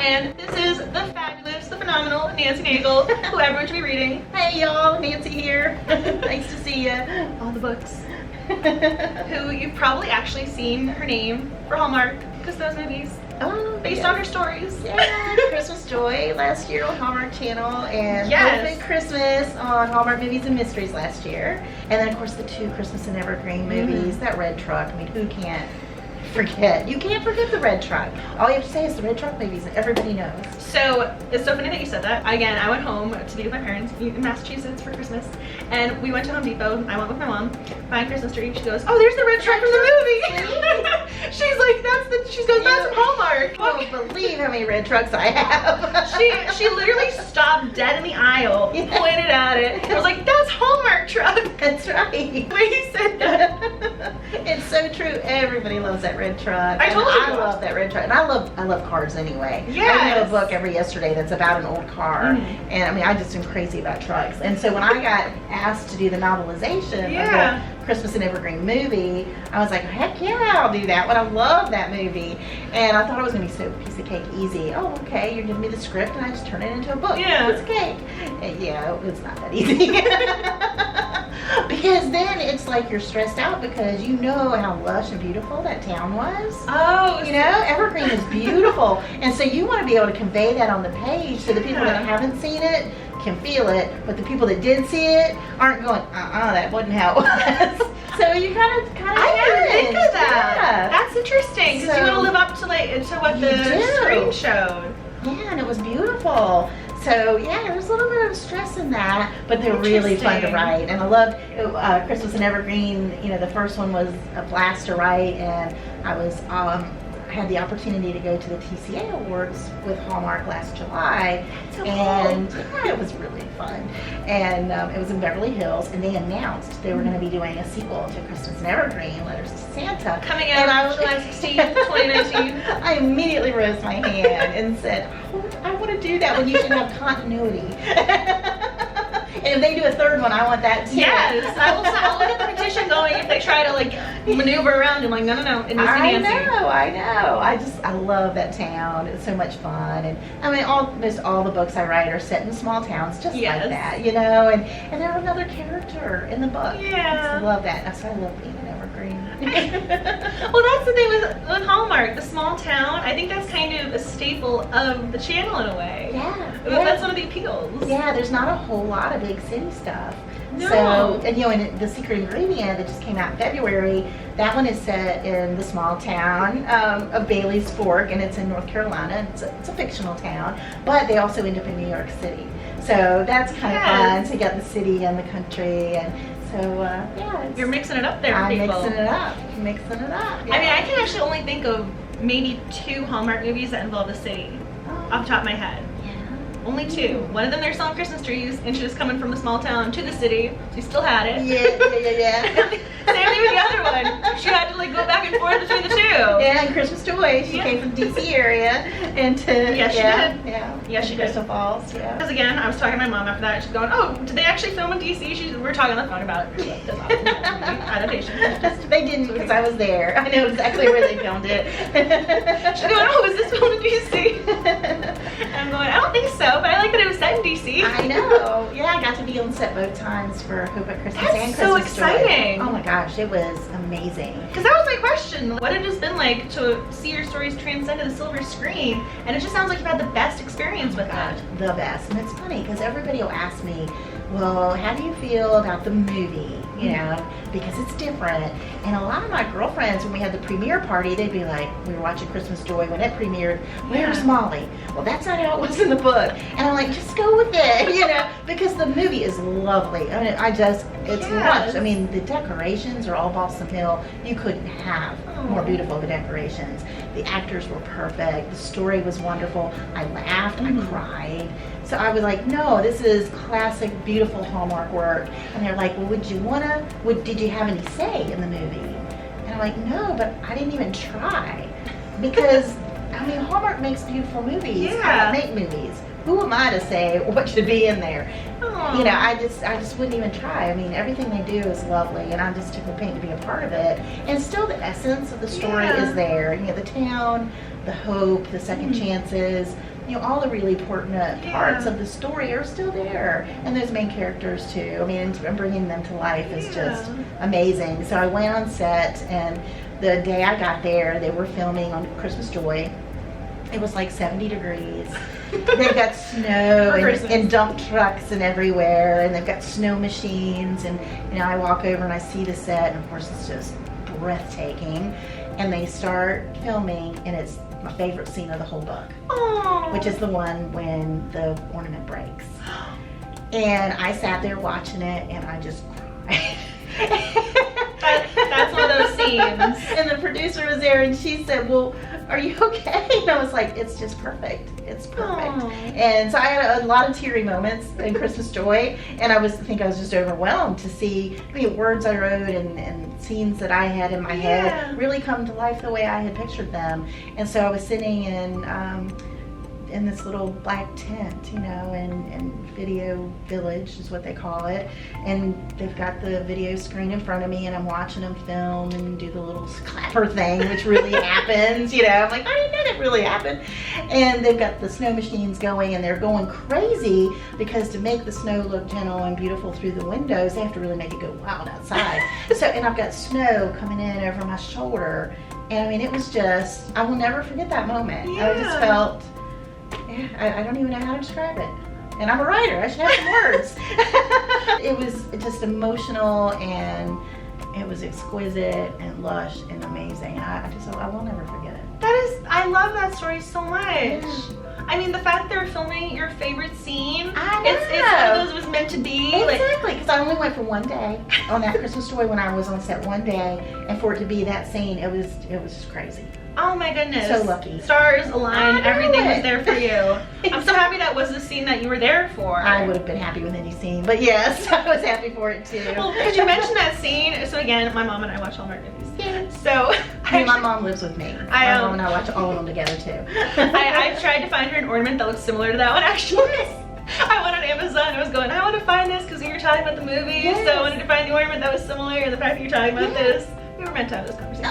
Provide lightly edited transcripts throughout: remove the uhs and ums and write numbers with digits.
and this is the fabulous, the phenomenal Nancy Naigle, who everyone should be reading. Hey y'all, Nancy here. Nice to see you. All the books. Who you've probably actually seen her name for Hallmark, because those movies. Oh, based on her stories. Yeah, Christmas Joy last year on Hallmark Channel, and Yes. Perfect Christmas on Hallmark Movies and Mysteries last year. And then of course the 2 Christmas and Evergreen movies, that red truck, I mean who can't forget? You can't forget the red truck. All you have to say is the red truck movies and everybody knows. So it's so funny that you said that. Again, I went home to be with my parents in Massachusetts for Christmas, and we went to Home Depot. I went with my mom, buying Christmas tree. She goes, "Oh, there's the red truck from the movie." She's like, she goes, "That's from Hallmark." You won't believe how many red trucks I have. She literally stopped dead in the aisle, pointed at it. I was like, "That's Hallmark truck." That's right. The way you said that. It's so true. Everybody loves that red truck. I told you. I love that red truck, and I love cars anyway. Yes. I read a book every yesterday that's about an old car, and I mean I just am crazy about trucks. And so when I got asked to do the novelization of the Christmas and Evergreen movie, I was like, heck yeah, I'll do that one. I love that movie, and I thought it was gonna be so piece of cake easy. Oh, okay, you're giving me the script, and I just turn it into a book. Yeah, it's cake. And yeah, it's not that easy. Because then it's like you're stressed out because you know how lush and beautiful that town was. Oh, you know, Evergreen is beautiful, and so you want to be able to convey that on the page so the people that haven't seen it can feel it, but the people that did see it aren't going, that wasn't how it was. So you kind of I didn't think of that. Yeah. That's interesting because you want to live up to what the screen showed. Yeah, and it was beautiful. So yeah, there's a little bit of stress in that, but they're really fun to write. And I loved Christmas and Evergreen. You know, the first one was a blast to write, and I was had the opportunity to go to the TCA Awards with Hallmark last July, and yeah, it was really fun. And it was in Beverly Hills, and they announced they were going to be doing a sequel to Christmas and Evergreen, Letters to Santa, coming out on July 16th, 2019. I immediately raised my hand and said, I want to do that when you should have continuity. And if they do a third one, I want that too. Yes, I'll look at the petition going if they try to like maneuver around. I'm like, no, it needs to be Nancy. I know. I love that town. It's so much fun, and I mean, almost all the books I write are set in small towns, just like that, you know. And they're another character in the book. Yeah, I love that. That's why I love being an Evergreen. Well, that's the thing with Hallmark, the small town. I think that's kind of a staple of the channel in a way. Yeah. That's one of the appeals. Yeah, there's not a whole lot of big city stuff. No. So, and you know, and The Secret Ingredient that just came out in February, that one is set in the small town of Bailey's Fork, and it's in North Carolina. It's a fictional town, but they also end up in New York City. So that's kind of fun to get the city and the country, and so yeah. You're mixing it up there, I'm people. mixing it up. Yeah. I mean, I can actually only think of maybe 2 Hallmark movies that involve the city off the top of my head. Only 2. One of them they're selling Christmas trees, and she was coming from a small town to the city. She still had it. Yeah. Same thing with the other one. She had to like go back and forth between the 2. Yeah, and Christmas Joy. She came from the DC area into she did. Yeah, she did. Crystal Falls. Yeah. Because again, I was talking to my mom after that. She's going, "Oh, did they actually film in DC?" We're talking on the phone about it. Adaptation. They didn't, because I was there. I know exactly where they filmed it. She's going, "Oh, was this filmed in DC?" And I'm going, "I don't think so, but I like that it was set in DC." I know. Yeah, I got to be on set both times for Hope at Christmas and Christmas so exciting. Joy. Oh my gosh, it was amazing. Because that was my question. What it has been like to see your stories transcend to the silver screen, and it just sounds like you've had the best experience with it. The best. And it's funny because everybody will ask me, well, how do you feel about the movie? You know, because it's different. And a lot of my girlfriends, when we had the premiere party, they'd be like, we were watching Christmas Joy when it premiered, where's Molly? Well, that's not how it was in the book. And I'm like, just go with it, you know, because the movie is lovely. I mean, it's lush. I mean, the decorations are all Balsam Hill. You couldn't have more beautiful the decorations. The actors were perfect. The story was wonderful. I laughed, I cried. So I was like, no, this is classic, beautiful Hallmark work. And they're like, well, did you have any say in the movie? And I'm like, no, but I didn't even try. Because, I mean, Hallmark makes beautiful movies. I don't make movies. Who am I to say what should be in there? Aww. You know, I just wouldn't even try. I mean, everything they do is lovely, and I'm just took the pain to be a part of it. And still the essence of the story is there. You know, the town, the hope, the second chances, all the really pertinent parts of the story are still there, and those main characters too. I mean, and bringing them to life is just amazing. So I went on set, and the day I got there, they were filming on Christmas Joy. It was like 70 degrees. They've got snow and dump trucks and everywhere, and they've got snow machines, and I walk over and I see the set, and of course it's just breathtaking. And they start filming, and it's my favorite scene of the whole book. Aww. Which is the one when the ornament breaks. And I sat there watching it, and I just cried. That's one of those scenes. And the producer was there, and she said, well, are you okay? And I was like, it's just perfect. It's perfect. Aww. And so I had a lot of teary moments in Christmas Joy, and I think I was just overwhelmed to see words I wrote and scenes that I had in my head really come to life the way I had pictured them. And so I was sitting in this little black tent, and video village is what they call it, and they've got the video screen in front of me, and I'm watching them film and do the little clapper thing, which really happens. I'm like, I didn't know that really happened. And they've got the snow machines going, and they're going crazy because to make the snow look gentle and beautiful through the windows, they have to really make it go wild outside. And I've got snow coming in over my shoulder, and I mean, it was just, I will never forget that moment. I just felt, I don't even know how to describe it. And I'm a writer, I should have some words. It was just emotional, and it was exquisite and lush and amazing. I will never forget it. I love that story so much. I mean, the fact they're filming your favorite scene, it's one of those it was meant to be. Exactly, because I only went for one day on that Christmas Story when I was on set one day, and for it to be that scene, it was just crazy. Oh my goodness. So lucky. Stars aligned, everything was there for you. I'm so happy that was the scene that you were there for. I would have been happy with any scene, but yes, I was happy for it too. Well, because you mentioned that scene, so again, my mom and I watch Hallmark movies. Yes. So, my mom lives with me. My mom and I watch all of them together too. I tried to find her an ornament that looks similar to that one, actually. I went on Amazon, I was going, I want to find this because we were talking about the movie, so I wanted to find the ornament that was similar, and the fact that you're talking about this. We were meant to have this conversation.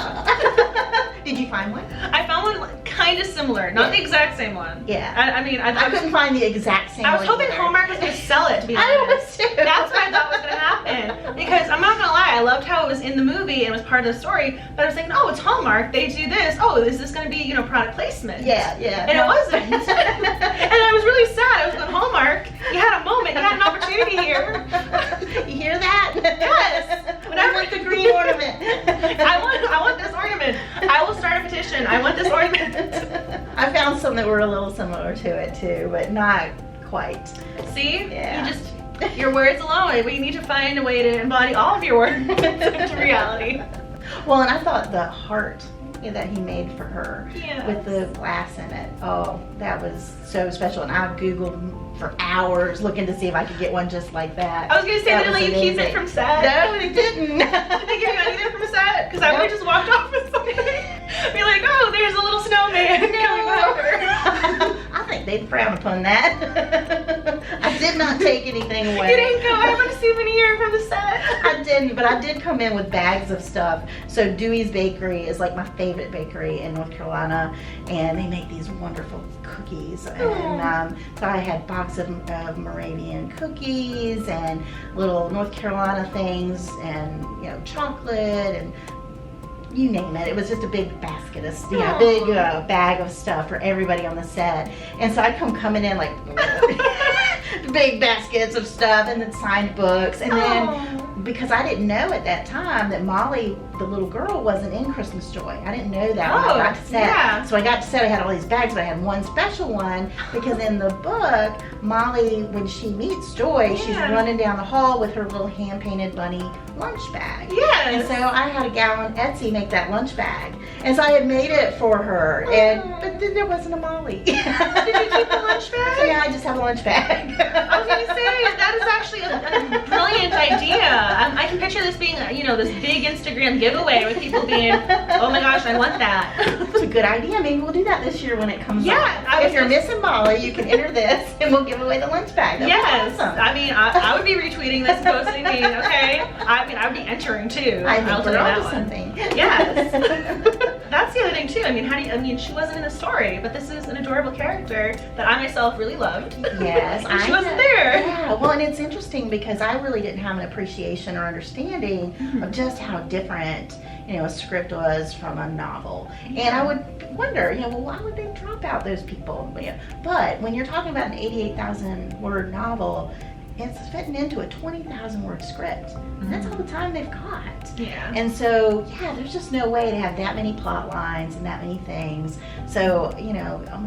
Did you find one? I found one kind of similar, not the exact same one. Yeah. I couldn't find the exact same one. I was hoping either. Hallmark was going to sell it, to be honest. I was too. That's what I thought was going to happen. Because I'm not going to lie, I loved how it was in the movie and it was part of the story, but I was thinking, oh, it's Hallmark, they do this. Oh, is this going to be, product placement? Yeah. And it wasn't. And I was really sad. I was going, Hallmark, you had a moment, you had an opportunity here. You hear that? Yes. Whenever I want the green ornament. I want this ornament. I will start a petition. I want this ornament. I found some that were a little similar to it too, but not quite. See? Yeah. Your words alone. We need to find a way to embody all of your words into reality. Well, and I thought the heart that he made for her with the glass in it. Oh, that was so special. And I Googled for hours looking to see if I could get one just like that. I was going to say, did they let you keep it from set? No, they didn't. Did they give you anything from set? Because I would have just walked off with something. Be like, oh, there's a little snowman coming over. I think they'd frown upon that. I did not take anything away. You didn't go, I want a souvenir from the set. I didn't, but I did come in with bags of stuff. So Dewey's Bakery is like my favorite bakery in North Carolina, and they make these wonderful cookies. And so I had a box of Moravian cookies and little North Carolina things, and chocolate and you name it. It was just a big basket of, big bag of stuff for everybody on the set. And so I'd coming in like big baskets of stuff, and then signed books. And then because I didn't know at that time that Molly, the little girl, wasn't in Christmas Joy. I didn't know that when I got to set. Yeah. So I got to set, I had all these bags, but I had one special one because in the book, Molly, when she meets Joy, she's running down the hall with her little hand-painted bunny lunch bag. Yes. And so I had a gal on Etsy make that lunch bag. And so I had made it for her, but then there wasn't a Molly. Did you keep the lunch bag? So yeah, I just have a lunch bag. I was going to say, that is actually a brilliant idea. I can picture this being, this big Instagram giveaway with people being, oh my gosh, I want that. It's a good idea. Maybe we'll do that this year when it comes out. If you're missing Molly, you can enter this and we'll give away the lunch bag. That'd be awesome. I mean, I would be retweeting this and posting it, okay? I would be entering too. I think I'll we're do onto that one. something. Yes. that's the other thing too. I mean, she wasn't in the story, but this is an adorable character that I myself really loved. Yes. And she wasn't there. Yeah, well, and it's interesting because I really didn't have an appreciation or understanding of just how different, a script was from a novel. And I would wonder, well, why would they drop out those people? But when you're talking about an 88,000 word novel, it's fitting into a 20,000 word script. And that's all the time they've got. Yeah. And so, there's just no way to have that many plot lines and that many things. So,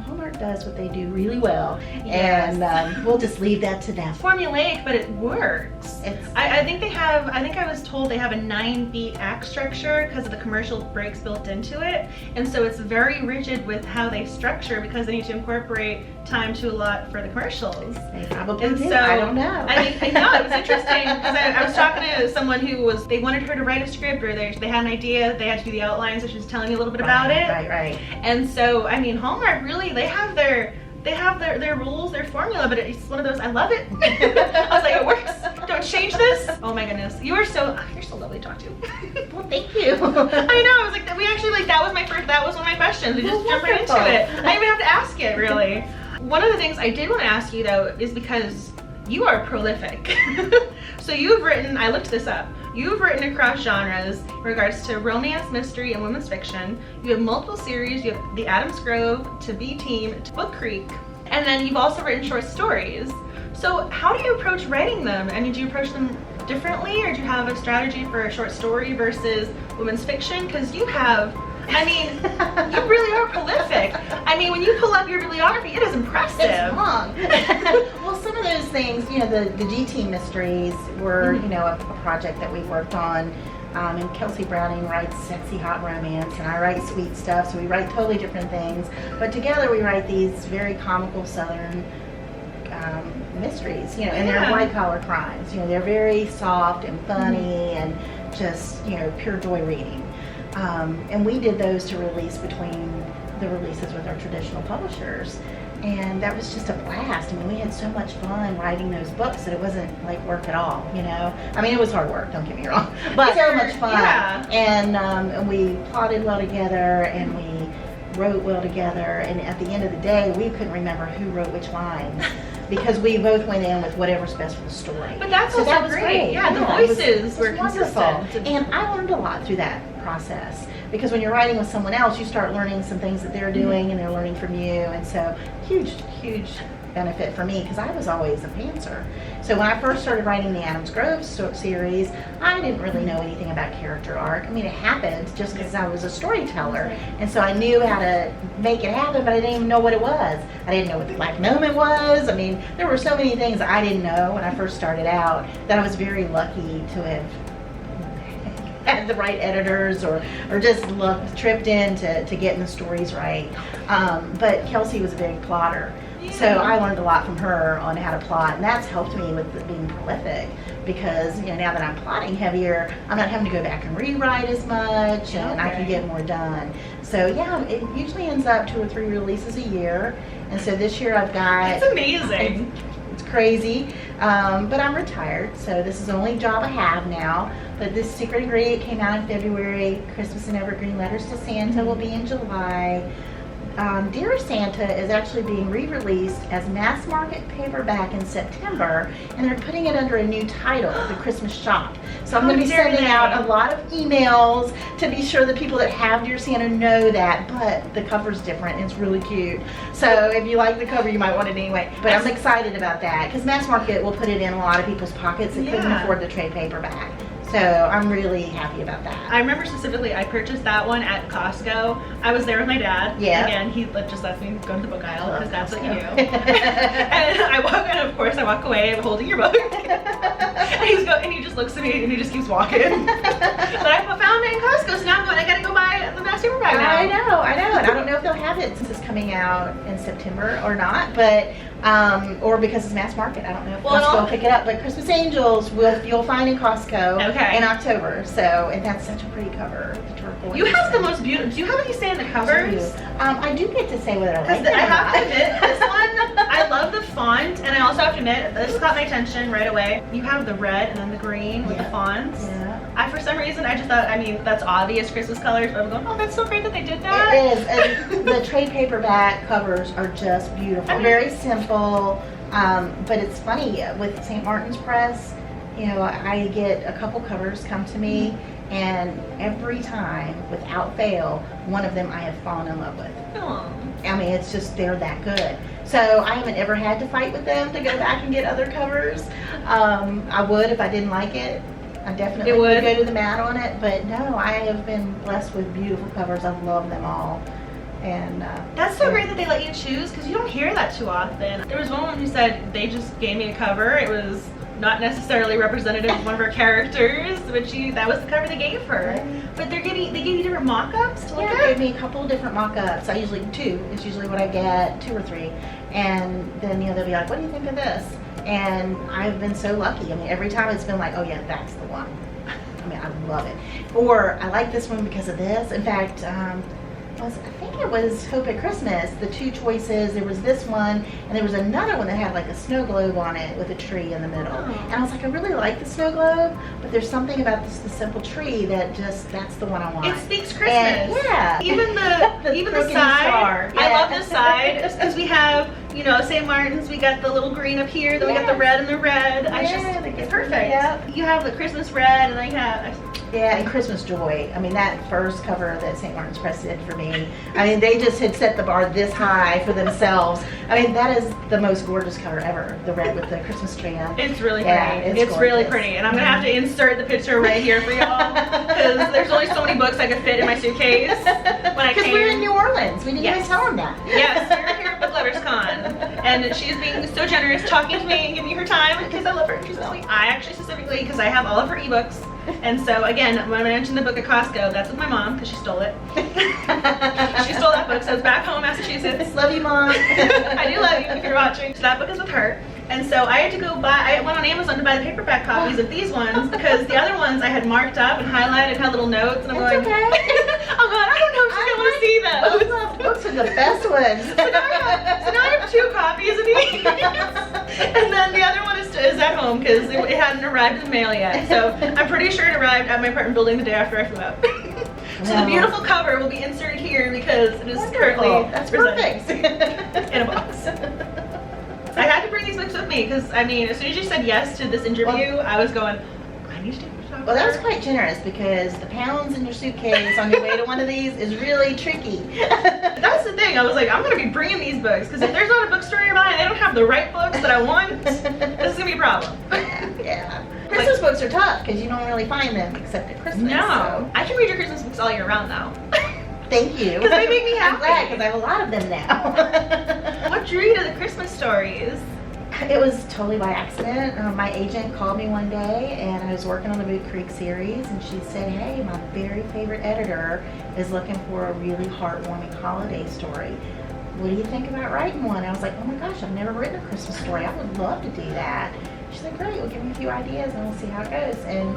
Hallmark does what they do really well. Yes. And we'll just leave that to them. Formulaic, but it works. I think I was told they have a 9-beat act structure because of the commercial breaks built into it. And so it's very rigid with how they structure because they need to incorporate time to allot for the commercials. They probably do. So, I don't know. I know, it was interesting because I was talking to someone who they wanted her to write a script, or they had an idea, they had to do the outline, so she was telling me a little bit about it. Right. And so, Hallmark really, they have their rules, their formula, but it's one of those, I love it. I was like, it works. Don't change this. Oh my goodness. You're so lovely to talk to. Well, thank you. I know, I was like, we actually, that was one of my questions. We just jumped right into it. I didn't even have to ask it, really. One of the things I did want to ask you, though, is because you are prolific. So you've written, I looked this up, you've written across genres in regards to romance, mystery, and women's fiction. You have multiple series. You have The Adams Grove, To Be Team, to Book Creek, and then you've also written short stories. So how do you approach writing them? Do you approach them differently, or do you have a strategy for a short story versus women's fiction? Because you really are prolific. When you pull up your bibliography, it is impressive. It's long. Well, some of those things, the G-Team mysteries were, a project that we worked on. And Kelsey Browning writes sexy, hot romance, and I write sweet stuff, so we write totally different things. But together we write these very comical Southern mysteries, and they're white-collar crimes. They're very soft and funny and just, pure joy reading. And we did those to release between the releases with our traditional publishers. And that was just a blast. We had so much fun writing those books that it wasn't like work at all, it was hard work, don't get me wrong, but so much fun. Yeah. And we plotted well together, and we wrote well together, and at the end of the day, we couldn't remember who wrote which lines. Because we both went in with whatever's best for the story. But that's also that was great. Yeah, the voices were consistent. And I learned a lot through that process. Because when you're writing with someone else, you start learning some things that they're doing, and they're learning from you. And so, huge benefit for me, because I was always a pantser. So when I first started writing the Adams Grove series, I didn't really know anything about character arc. It happened just because I was a storyteller. And so I knew how to make it happen, but I didn't even know what it was. I didn't know what the black moment was. There were so many things I didn't know when I first started out that I was very lucky to have had the right editors or just tripped in to getting the stories right. But Kelsey was a big plotter. So I learned a lot from her on how to plot, and that's helped me with being prolific because now that I'm plotting heavier, I'm not having to go back and rewrite as much, and I can get more done. So it usually ends up 2 or 3 releases a year, and so this year I've got... It's amazing. It's crazy, but I'm retired, so this is the only job I have now. But this Secret Ingredient came out in February. Christmas and Evergreen Letters to Santa will be in July. Dear Santa is actually being re-released as mass market paperback in September, and they're putting it under a new title, The Christmas Shop. So I'm going to be sending out a lot of emails to be sure that people that have Dear Santa know that, but the cover's different and it's really cute. So if you like the cover, you might want it anyway. But I'm excited about that because mass market will put it in a lot of people's pockets that couldn't afford the trade paperback. So I'm really happy about that. I remember specifically I purchased that one at Costco. I was there with my dad. Yeah. Again, he just lets me go to the book aisle because that's what you do. And of course I walk away holding your book. and he just looks at me and he just keeps walking. But I found it in Costco, so now I gotta go buy the mass paperback now. I know. And I don't know if they'll have it since it's coming out in September or not, but Or because it's mass market. I don't know if Well, Costco will pick it up, but Christmas Angels you'll find in Costco Okay. in October. So, and that's such a pretty cover. The turquoise. You have the most beautiful. Do you have any say in the covers? I do get to say whether I like it or I have to not. admit, this one, I love the font, and I also have to admit, this caught my attention right away. You have the red and then the green with the fonts. Yeah. For some reason, I just thought, I mean, that's obvious Christmas colors, but I'm going, oh, that's so great that they did that. It is. And the trade paperback covers are just beautiful. Very simple. But it's funny, with St. Martin's Press, you know, I get a couple covers come to me, and every time, without fail, one of them I have fallen in love with. Aw. I mean, it's just, they're that good. So I haven't ever had to fight with them to go back and get other covers. I would if I didn't like it. I definitely would go to the mat on it, but no, I have been blessed with beautiful covers. I love them all. And that's so great that they let you choose, because you don't hear that too often. There was one woman who said they just gave me a cover. It was not necessarily representative of one of her characters, but that was the cover they gave her. But they gave you different mock-ups to look at? They gave me a couple of different mock-ups. I usually 2 is usually what I get, 2 or 3. And then they'll be like, what do you think of this? And I've been so lucky. I mean, every time it's been like, oh yeah, that's the one. I mean, I love it. Or I like this one because of this. In fact, I think it was Hope at Christmas, the 2 choices. There was this one, and there was another one that had like a snow globe on it with a tree in the middle. And I was like, I really like the snow globe, but there's something about the simple tree that that's the one I want. It speaks Christmas. And, yeah. Even the side. Star. Yeah. I love this side because we have, you know, St. Martin's. We got the little green up here. Then we got the red and the red. It's perfect. Yep. You have the Christmas red, and then you have. Yeah, and Christmas Joy. I mean, that first cover that St. Martin's Press did for me, I mean, they just had set the bar this high for themselves. I mean, that is the most gorgeous cover ever, the red with the Christmas tree on. It's really pretty. Yeah, it's really pretty. And I'm going to have to insert the picture right here for y'all, because there's only so many books I could fit in my suitcase when I came. Because we're in New Orleans. We didn't even tell them that. Yes, we're here at Book Lovers Con. And she's being so generous, talking to me and giving me her time, because I love her. She's lovely. I actually specifically, because I have all of her ebooks. And so again, when I mentioned the book at Costco, that's with my mom because she stole it. She stole that book, so it's back home, Massachusetts. Love you, Mom. I do love you if you're watching. So that book is with her. And so I had to go buy, I went on Amazon to buy the paperback copies of these ones because the other ones I had marked up and highlighted, had little notes, and I'm going, okay. oh God, I don't know if she's going to want to see those. Those are the best ones. So now I have 2 copies of these. And then the other one is at home because it hadn't arrived in the mail yet. So I'm pretty sure it arrived at my apartment building the day after I flew out. So the beautiful cover will be inserted here because it is currently perfect in a box. I had to bring these books with me because, I mean, as soon as you said yes to this interview, I was going, I need to take a photographer. Well, that was quite generous because the pounds in your suitcase on your way to one of these is really tricky. That's the thing. I was like, I'm going to be bringing these books because if there's not a bookstore nearby and they don't have the right books that I want, this is going to be a problem. Yeah. Christmas books are tough because you don't really find them except at Christmas. No. So. I can read your Christmas books all year round now. Thank you. Because they make me happy. I'm glad because I have a lot of them now. What drew you to the Christmas stories? It was totally by accident. My agent called me one day and I was working on the Boot Creek series and she said, hey, my very favorite editor is looking for a really heartwarming holiday story. What do you think about writing one? I was like, oh my gosh, I've never written a Christmas story. I would love to do that. She's like, great, well give me a few ideas and we'll see how it goes. And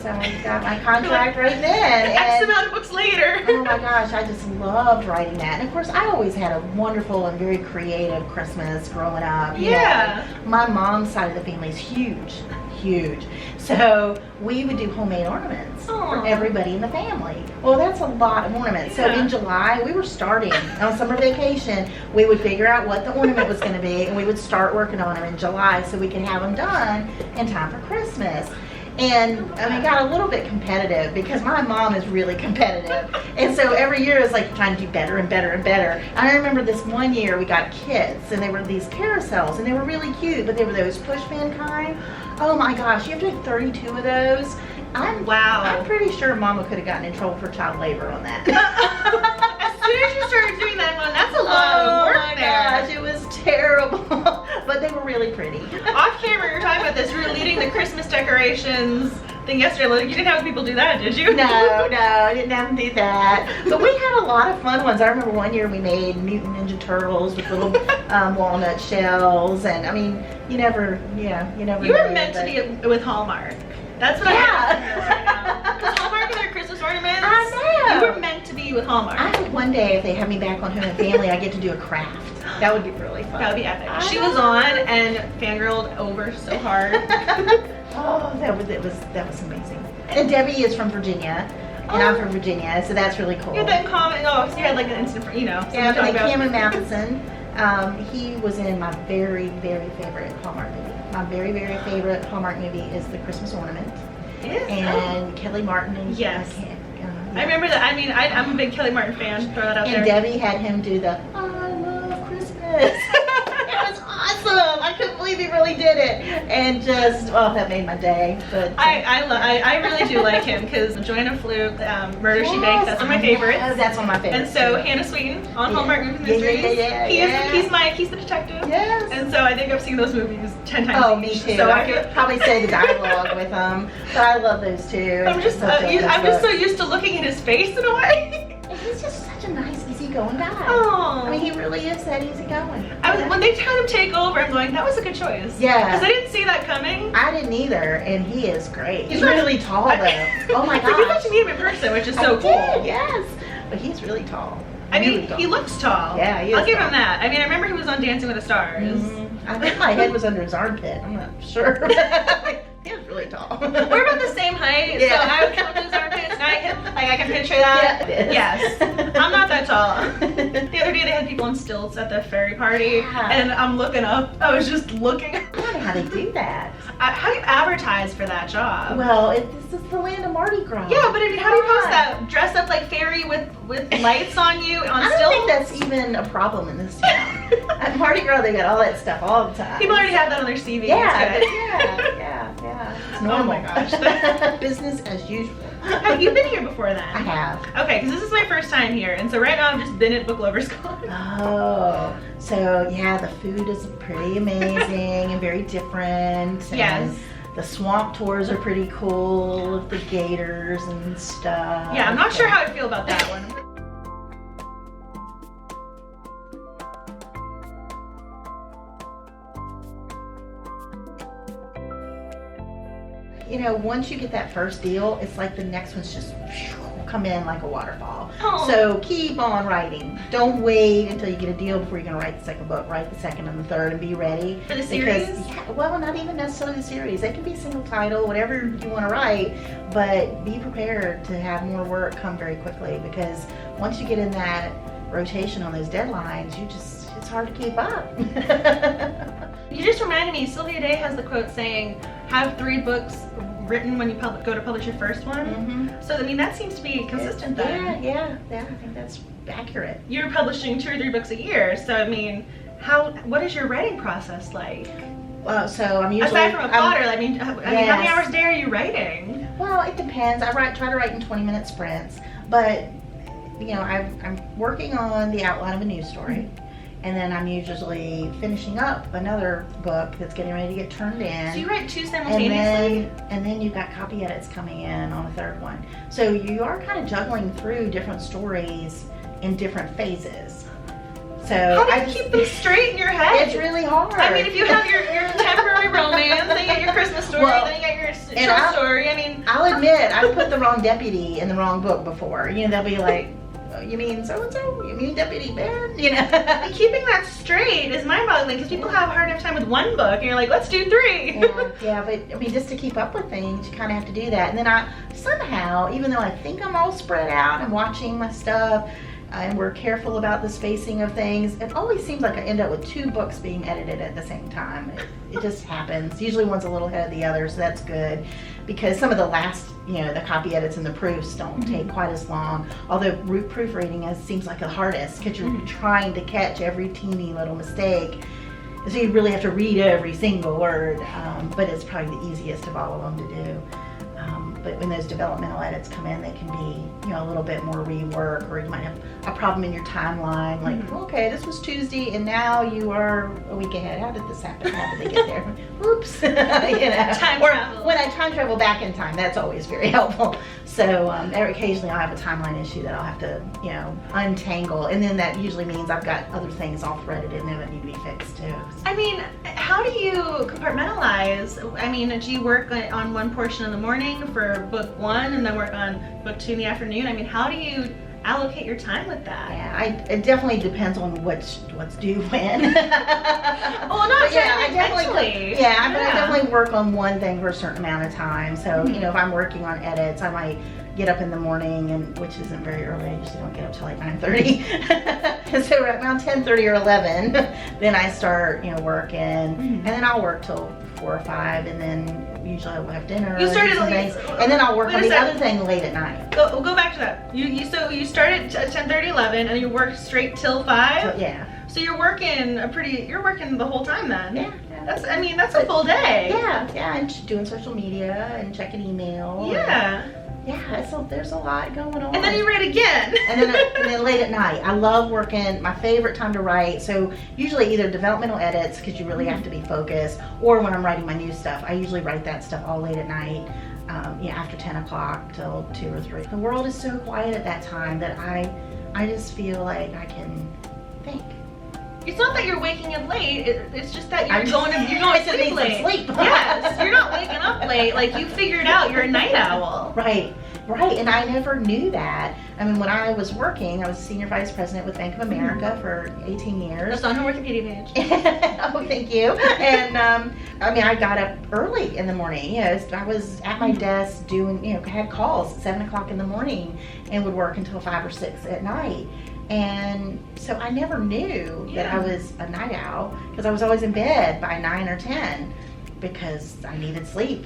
so I got my contract right then. X amount of books later. Oh my gosh, I just loved writing that. And of course, I always had a wonderful and very creative Christmas growing up. Yeah. My mom's side of the family is huge, huge. So we would do homemade ornaments for everybody in the family. Well, that's a lot of ornaments. So in July, we were starting on summer vacation. We would figure out what the ornament was going to be, and we would start working on them in July so we could have them done in time for Christmas. And I mean, got a little bit competitive because my mom is really competitive. And so every year is like trying to do better and better and better. And I remember this one year we got kits and they were these carousels and they were really cute, but they were those pushpin kind. Oh my gosh, you have to have 32 of those. I'm pretty sure Mama could have gotten in trouble for child labor on that. As soon as you started doing that one, that's a lot of work there. Oh my gosh, it was terrible. But they were really pretty. Off camera, you're talking about this. We were leading the Christmas decorations thing yesterday. Like, you didn't have people do that, did you? No, I didn't have them do that. But we had a lot of fun ones. I remember one year we made Mutant Ninja Turtles with little walnut shells, and I mean, you never. You were meant to be with Hallmark. That's what I have. Because Hallmark with their Christmas ornaments. I know. You were meant to be with Hallmark. I hope one day if they have me back on Home and Family, I get to do a craft. That would be really fun. That would be epic. She was on and fangirled over so hard. Oh, that was amazing. And Debbie is from Virginia, and I'm from Virginia, so that's really cool. You had that in common. Oh, so you had like an instant, Yeah, and Cameron Matheson. He was in my very, very favorite Hallmark movie. My very, very favorite Hallmark movie is The Christmas Ornament. It is? And Kelly Martin. And yes. I remember that. I mean, I'm a big Kelly Martin fan. Throw that out there. And Debbie had him do the I love Christmas. It was awesome. I couldn't believe he really did it. And just, oh, that made my day. But I really do like him because Joanna Fluke, Murder She Baked, that's one of my favorites. Oh, that's one of my favorites. And so Hannah Sweeten on Hallmark Movies and Mysteries. He's the detective. Yes. And so I think I've seen those movies 10 times. Oh, me too. So I could probably say the dialogue with them. But I love those two. I'm just so used to looking at his face in a way. And he's just such a nice, easygoing guy. Oh. I mean, he really is that easygoing. When they had him take over, I'm going, that was a good choice. Yeah. Because I didn't see that coming. I didn't either, and he is great. He's really tall, though. Oh my gosh. You got to meet him in person, which is so cool. Yes. But he's really tall. I mean, he looks tall. Yeah, he is. I'll give him that. I mean, I remember he was on Dancing with the Stars. Mm-hmm. I think my head was under his armpit. I'm not sure. He was really tall. We're about the same height, so I would count his armpits. I can picture that. Yeah, yes. I'm not that tall. The other day they had people on stilts at the ferry party, and I'm looking up. I was just looking. I don't know how they do that. How do you advertise for that job? Well, this is the land of Mardi Gras. Yeah, but I mean, how do you post that? Dress up like fairy with lights on you on stilts? I don't think that's even a problem in this town. At Mardi Gras, they got all that stuff all the time. People already have that on their CV. Yeah. It's normal. Oh my gosh. Business as usual. Have you been here before then? I have. Okay, because this is my first time here, and so right now I've just been at Book Lovers Con. Oh, so yeah, the food is pretty amazing and very different. Yes. And the swamp tours are pretty cool with the gators and stuff. Yeah, I'm not sure how I feel about that one. You know, once you get that first deal, it's like the next one's just come in like a waterfall. Oh. So keep on writing. Don't wait until you get a deal before you're going to write the second book. Write the second and the third and be ready. For the series? Well, not even necessarily the series. They can be single title, whatever you want to write, but be prepared to have more work come very quickly, because once you get in that rotation on those deadlines, it's hard to keep up. You just reminded me, Sylvia Day has the quote saying, have 3 books written when you go to publish your first one. Mm-hmm. So, I mean, that seems to be consistent then. Yeah, I think that's accurate. You're publishing 2 or 3 books a year, so, I mean, what is your writing process like? Well, so I'm usually... Aside from a plotter, I mean, how many hours a day are you writing? Well, it depends. I try to write in 20-minute sprints, but, you know, I'm working on the outline of a news story. And then I'm usually finishing up another book that's getting ready to get turned in. So you write 2 simultaneously? And then you've got copy edits coming in on a third one. So you are kind of juggling through different stories in different phases. So how do you keep them straight in your head? It's really hard. I mean, if you have your temporary romance, then you get your Christmas story, then you get your short story. I mean, I'll admit, I put the wrong deputy in the wrong book before. You know, they'll be like, you mean so-and-so? You mean Deputy Ben? You know? And keeping that straight is mind-boggling, because people have a hard enough time with 1 book, and you're like, let's do 3. Yeah, but I mean, just to keep up with things, you kind of have to do that. And then I somehow, even though I think I'm all spread out and watching my stuff, and we're careful about the spacing of things, it always seems like I end up with 2 books being edited at the same time. It just happens. Usually one's a little ahead of the other, so that's good. Because some of the last, the copy edits and the proofs don't take quite as long. Although proofreading seems like the hardest, because you're trying to catch every teeny little mistake. So you really have to read every single word, but it's probably the easiest of all of them to do. But when those developmental edits come in, they can be, you know, a little bit more rework, or you might have a problem in your timeline. Like, okay, this was Tuesday, and now you are a week ahead. How did this happen? How did they get there? Oops. You know. Time travel. When I time travel back in time, that's always very helpful. So occasionally I'll have a timeline issue that I'll have to, you know, untangle, and then that usually means I've got other things all threaded in there that need to be fixed too. I mean, how do you compartmentalize? I mean, do you work on one portion in the morning for book 1 and then work on book 2 in the afternoon? I mean, how do you allocate your time with that? Yeah, it definitely depends on what's due when. Well, not yeah, I definitely. Yeah, but I definitely work on one thing for a certain amount of time. So you know, if I'm working on edits, I might get up in the morning, and which isn't very early. I usually don't get up till like 9:30. So around 10:30 or 11, then I start, you know, working, and then I'll work till 4 or 5, and then usually I'll have dinner. You started things, and then I'll work on the other thing late at night. Go back to that. So you started at 10:30, 11, and you worked straight till 5. So, yeah. So you're working you're working the whole time then. Yeah. That's a full day. Yeah, and doing social media and checking email. Yeah. Yeah, so there's a lot going on. And then you write again. and then late at night. I love working. My favorite time to write. So usually either developmental edits, because you really have to be focused, or when I'm writing my new stuff. I usually write that stuff all late at night, after 10 o'clock till 2 or 3. The world is so quiet at that time that I just feel like I can think. It's not that you're waking up late. It's just that you're going to sleep late. Sleep. Yes, you're not waking up late. Like, you figured out you're a night owl. Right. And I never knew that. I mean, when I was working, I was senior vice president with Bank of America for 18 years. That's on her Wikipedia page. Oh, thank you. And I got up early in the morning. You know, I was at my desk doing, had calls at 7 o'clock in the morning and would work until 5 or 6 at night. And so I never knew that I was a night owl, because I was always in bed by 9 or 10 because I needed sleep,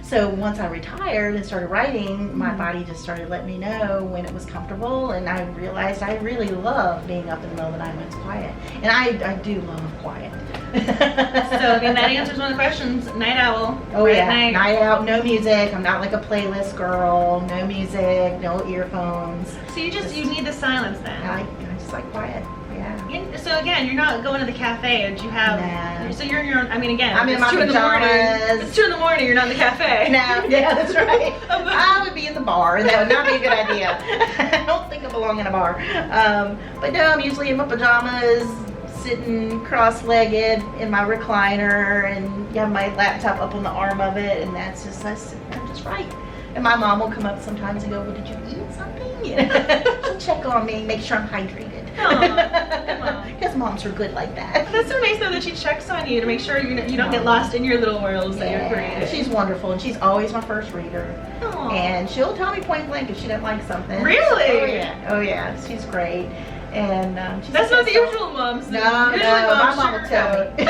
So once I retired and started writing, my body just started letting me know when it was comfortable, and I realized I really love being up in the middle of the night when it's quiet. And I do love quiet. So again, that answers one of the questions. Night owl. Oh yeah, night owl, no music. I'm not like a playlist girl. No music, no earphones. So you need the silence then. I just like quiet. Yeah. So again, you're not going to the cafe, and you have. Nah. So you're in your own. I mean, again, I'm in my pajamas. It's 2 in the morning. You're not in the cafe. No, yeah, that's right. I would be in the bar, and that would not be a good idea. I don't think I belong in a bar. But no, I'm usually in my pajamas, sitting cross-legged in my recliner, and have my laptop up on the arm of it, and I sit there and just write. And my mom will come up sometimes and go, "Well, did you eat something?" She'll check on me, make sure I'm hydrated. Because moms are good like that. That's so nice though that she checks on you to make sure you don't get lost in your little worlds that you're creating. She's wonderful, and she's always my first reader. Aww. And she'll tell me point blank if she doesn't like something. Really? Oh yeah, she's great. And that's not the usual moms. No, my mom will tell me.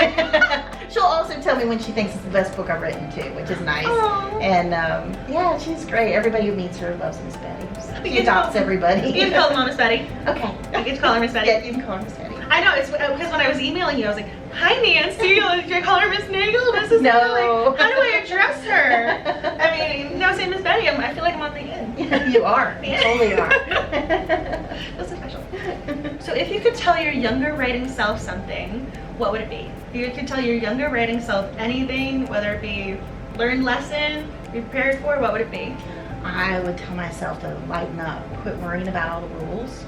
She'll also tell me when she thinks it's the best book I've written too, which is nice. Aww. And she's great. Everybody who meets her loves Miss Betty. She adopts everybody. You can call her Miss Betty. Okay. You get to call her Miss Betty. Yeah, you can call her Miss Betty. I know, it's because when I was emailing you, I was like, "Hi Nancy, do I call her Miss Naigle? No. Like, how do I address her?" I mean, no, say Miss Betty. I feel like I'm on the end. Yeah, you are. You totally are. That's so special. So if you could tell your younger writing self something, what would it be? If you could tell your younger writing self anything, whether it be learned lesson, be prepared for, what would it be? I would tell myself to lighten up, quit worrying about all the rules.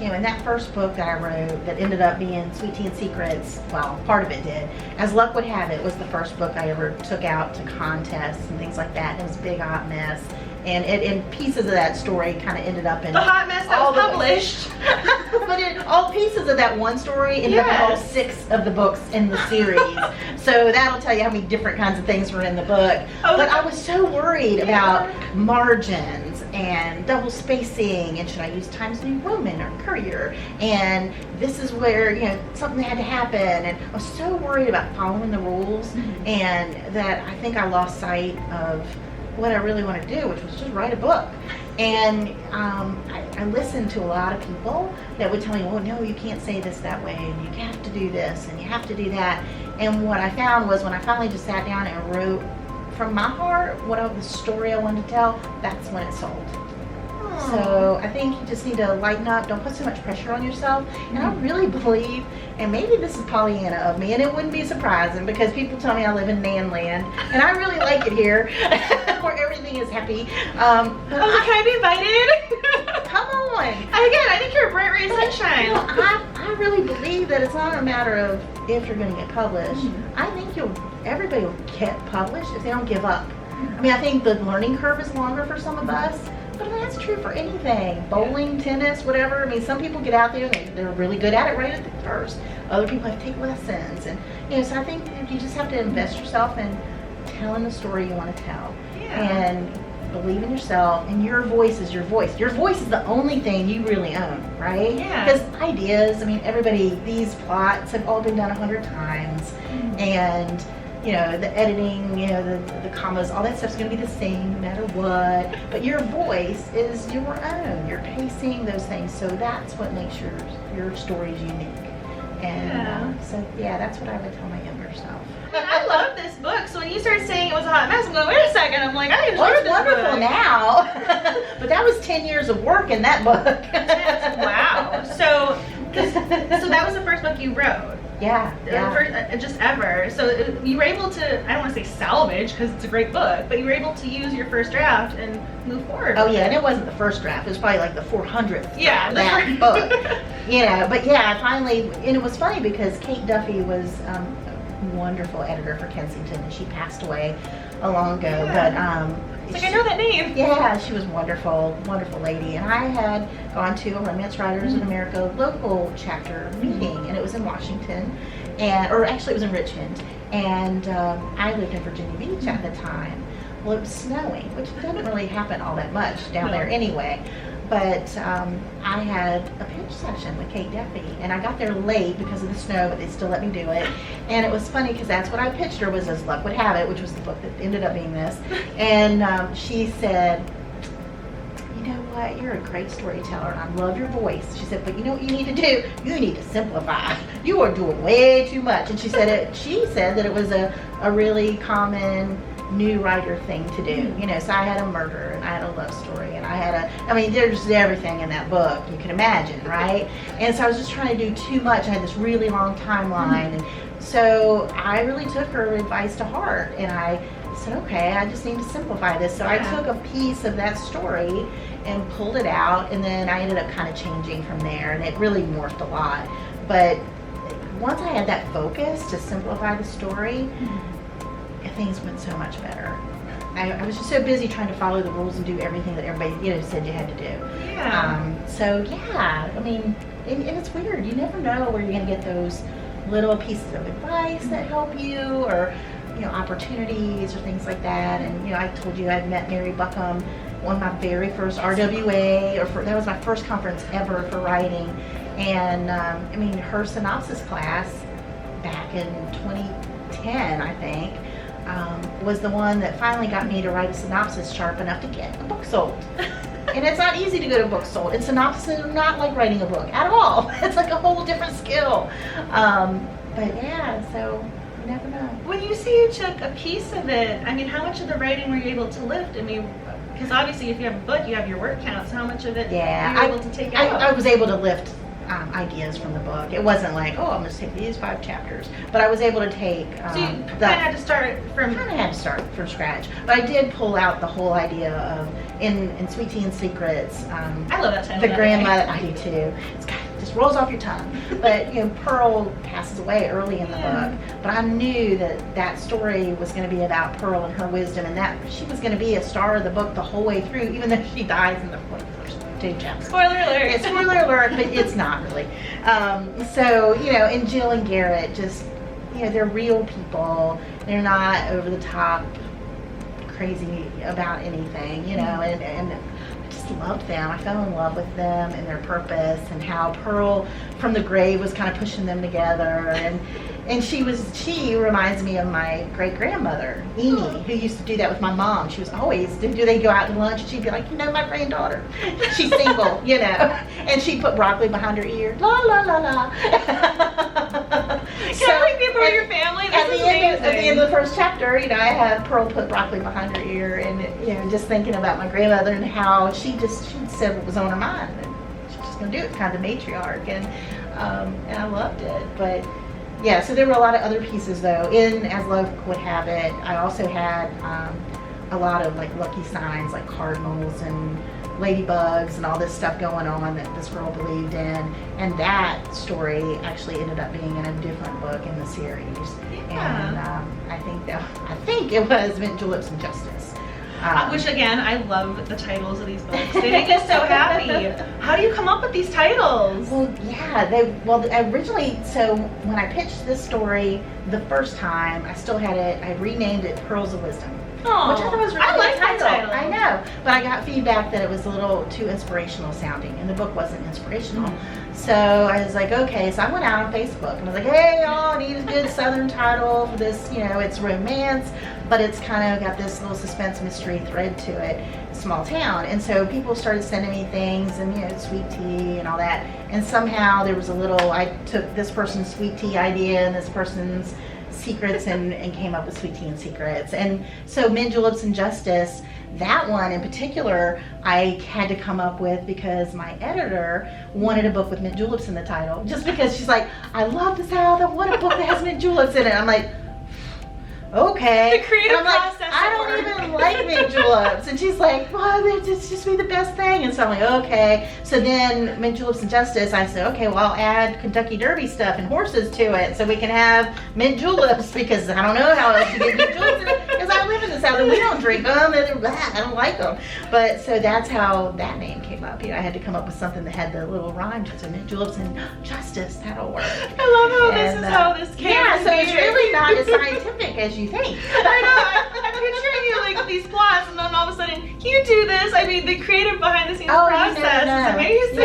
In that first book that I wrote that ended up being Sweet Tea and Secrets, well, part of it did. As luck would have it, was the first book I ever took out to contests and things like that. It was a big hot mess. And pieces of that story kind of ended up in the hot mess that was published. But all pieces of that one story ended up in all 6 of the books in the series. So that'll tell you how many different kinds of things were in the book. But I was so worried about margins and double spacing, and should I use Times New Roman or Courier? And this is where something had to happen, and I was so worried about following the rules, and that I think I lost sight of what I really want to do, which was just write a book. And I listened to a lot of people that would tell me, "Well, no, you can't say this that way, and you have to do this, and you have to do that." And what I found was when I finally just sat down and wrote from my heart, the story I wanted to tell, that's when it sold. So I think you just need to lighten up. Don't put so much pressure on yourself. And I really believe, and maybe this is Pollyanna of me, and it wouldn't be surprising because people tell me I live in Nan Land, and I really like it here, where everything is happy. Can I be invited? Come on. Again, I think you're a bright ray of sunshine. I really believe that it's not a matter of if you're going to get published. I think everybody will get published if they don't give up. I mean, I think the learning curve is longer for some of us. But that's true for anything. Bowling, tennis, whatever. I mean, some people get out there and they're really good at it right at the first. Other people have to take lessons. And, so I think you just have to invest yourself in telling the story you want to tell. And believe in yourself. And your voice is your voice. Your voice is the only thing you really own, right? Because ideas, I mean, these plots have all been done 100 times. And the editing, the commas, all that stuff's going to be the same no matter what. But your voice is your own. Your pacing, those things. So that's what makes your stories unique. And that's what I would tell my younger self. I love this book. So when you started saying it was a hot mess, I'm going, wait a second. I'm like, I enjoyed this book. It's wonderful now. But that was 10 years of work in that book. Wow. So that was the first book you wrote. Yeah. First, just ever. So you were able to, I don't want to say salvage because it's a great book, but you were able to use your first draft and move forward. Oh yeah, and it wasn't the first draft. It was probably like the 400th draft that book. But I finally, and it was funny because Kate Duffy was a wonderful editor for Kensington, and she passed away a long ago. But it's like, I know that name. Yeah, she was wonderful, wonderful lady. And I had gone to a Romance Writers in America local chapter meeting, and it was in Washington, or actually it was in Richmond. And I lived in Virginia Beach at the time. Well, it was snowing, which doesn't really happen all that much down there anyway. But I had a pitch session with Kate Duffy, and I got there late because of the snow, but they still let me do it. And it was funny because that's what I pitched her, was As Luck Would Have It, which was the book that ended up being this. And she said, you know what, you're a great storyteller, and I love your voice. She said, but you know what you need to do? You need to simplify. You are doing way too much. And she said that it was a really common new writer thing to do. So I had a murder, and I had a love story, and there's everything in that book you can imagine, right? And so I was just trying to do too much. I had this really long timeline, and so I really took her advice to heart, and I said, okay, I just need to simplify this. So I took a piece of that story and pulled it out, and then I ended up kind of changing from there, and it really morphed a lot. But once I had that focus to simplify the story, things went so much better. I was just so busy trying to follow the rules and do everything that everybody said you had to do. And it's weird. You never know where you're going to get those little pieces of advice that help you, or opportunities or things like that. And I told you I'd met Mary Buckham, one of my very first RWA, that was my first conference ever for writing. And her synopsis class back in 2010, I think, was the one that finally got me to write a synopsis sharp enough to get a book sold. And it's not easy to get a book sold. And synopsis is not like writing a book at all. It's like a whole different skill. So you never know. When you say you took a piece of it, how much of the writing were you able to lift? Because obviously if you have a book, you have your word counts. How much of it were you able to take out? I was able to lift ideas from the book. It wasn't like, oh, I'm going to take these 5 chapters, but I was able to take. So you kind of had to start from. Kind of had to start from scratch, but I did pull out the whole idea of in Sweet Tea and Secrets. I love that title. The grandmother, I do too. It's kind of just rolls off your tongue. But Pearl passes away early in the book, but I knew that story was going to be about Pearl and her wisdom, and that she was going to be a star of the book the whole way through, even though she dies in the first 2 chapters. Spoiler alert. Yeah, spoiler alert, but it's not really. And Jill and Garrett, just, they're real people. They're not over the top crazy about anything, and I just loved them. I fell in love with them and their purpose, and how Pearl from the grave was kind of pushing them together, and she reminds me of my great-grandmother, Amy, who used to do that with my mom. She was always, do they go out to lunch? And she'd be like, my granddaughter, she's single, and she'd put broccoli behind her ear, la, la, la, la. Can I be a for your family. This At is the end amazing. of the first chapter, I have Pearl put broccoli behind her ear, and just thinking about my grandmother and how she said what was on her mind, and she's just gonna do it, kind of matriarch, and I loved it. But yeah, so there were a lot of other pieces though. In As Love Would Have It, I also had a lot of like lucky signs, like cardinals and ladybugs and all this stuff going on that this girl believed in, and that story actually ended up being in a different book in the series. Yeah. And I think it was Mint Juleps and Justice. Which again, I love the titles of these books. They make us so happy. How do you come up with these titles? Well, yeah, originally, so when I pitched this story the first time, I renamed it Pearls of Wisdom. Aww, Which I thought was really I like good that title. I know, but I got feedback that it was a little too inspirational sounding, and the book wasn't inspirational. So I was like, okay, so I went out on Facebook and I was like, hey y'all, I need a good Southern title for this, it's romance, but it's kind of got this little suspense mystery thread to it, small town. And so people started sending me things and, sweet tea and all that. And somehow there was I took this person's sweet tea idea and this person's secrets and came up with Sweet Tea and Secrets. And so Mint Juleps and Justice, that one in particular, I had to come up with because my editor wanted a book with mint juleps in the title. Just because she's like, I love the South, I want a book that has mint juleps in it. I'm like, okay. The creative and I'm process. like, I don't even like mint juleps. And she's like, well, it's just be the best thing. And so I'm like, okay. So then Mint Juleps and Justice, I said, okay, well, I'll add Kentucky Derby stuff and horses to it so we can have mint juleps, because I don't know how else to get mint juleps in it, because I live in the South and we don't drink them and I don't like them. But so that's how that name came up. I had to come up with something that had the little rhyme to it. So Mint Juleps and Justice, that'll work. I love how this is how this came. Yeah, so it's here. really not as scientific as you think. I know. I'm picturing you like with these plots, and then all of a sudden you do this. I mean, the creative behind the scenes process is amazing.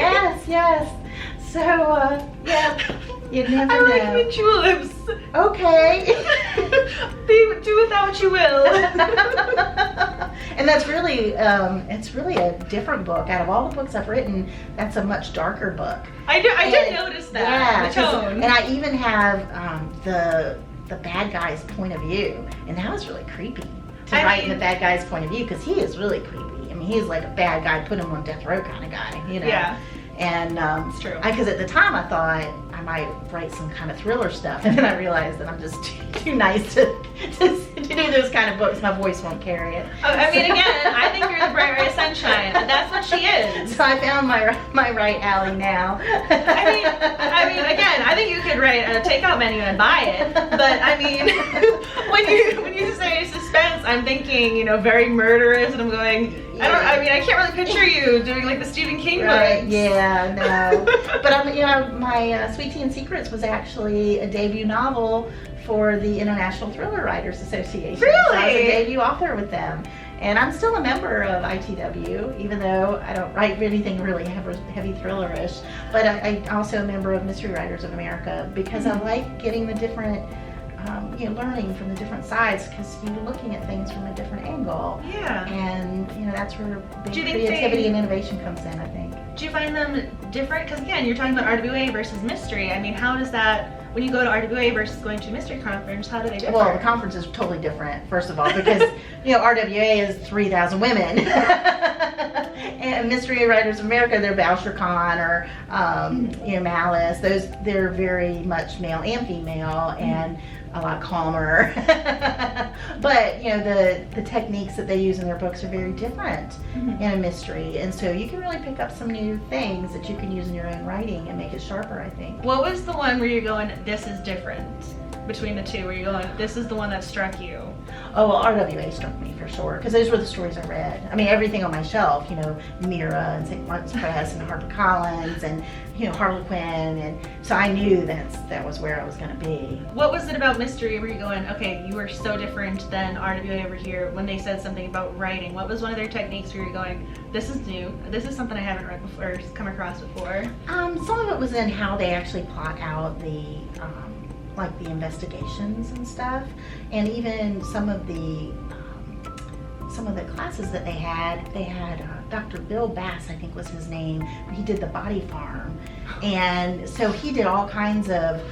Yes. So yeah, you never I know. like mint juleps. Okay. Do with that what you will. And that's really, it's really a different book. Out of all the books I've written, that's a much darker book. I did notice that. Yeah, the tone. and I even have the bad guy's point of view, and that was really creepy to write in the bad guy's point of view, because he is really creepy. I mean, he's like a bad guy, put him on death row kind of guy, Yeah. And it's true. Because at the time I thought I might write some kind of thriller stuff, and then I realized that I'm just too nice to do those kind of books. My voice won't carry it. I mean, again, I think you're the bright ray of sunshine. That's what she is. So I found my right alley now. I mean, again, I think you could write a takeout menu and buy it. But I mean, when you say suspense, I'm thinking, very murderous, and I'm going. I can't really picture you doing like the Stephen King Right? books. Yeah, no. But my Sweet Tea and Secrets was actually a debut novel for the International Thriller Writers Association. Really? So I was a debut author with them. And I'm still a member of ITW, even though I don't write anything really heavy thrillerish. But I also a member of Mystery Writers of America, because I like getting the different, learning from the different sides, because you're looking at things from a different angle. Yeah. And, that's where big Do you think creativity and innovation comes in, I think. Do you find them different? Because again, you're talking about RWA versus mystery. I mean, how does that, when you go to RWA versus going to a mystery conference, how do they differ? Well, the conference is totally different, first of all, because, RWA is 3,000 women. And Mystery Writers of America, they're Boucher Khan or, Malice. They're very much male and female, and a lot calmer. But, the techniques that they use in their books are very different in a mystery. And so you can really pick up some new things that you can use in your own writing and make it sharper, I think. What was the one where you're going, this is different, between the two, where you're going, this is the one that struck you? Oh, well, RWA struck me for sure, because those were the stories I read. I mean, everything on my shelf, Mira and St. Martin's Press and HarperCollins and, Harlequin, and so I knew that was where I was going to be. What was it about mystery where you're going, okay, you are so different than RWA over here, when they said something about writing? What was one of their techniques where you're going, this is new, this is something I haven't read before, or come across before? Some of it was in how they actually plot out the investigations and stuff, and even some of the classes that they had Dr. Bill Bass, I think was his name. He did the Body Farm, and so he did all kinds of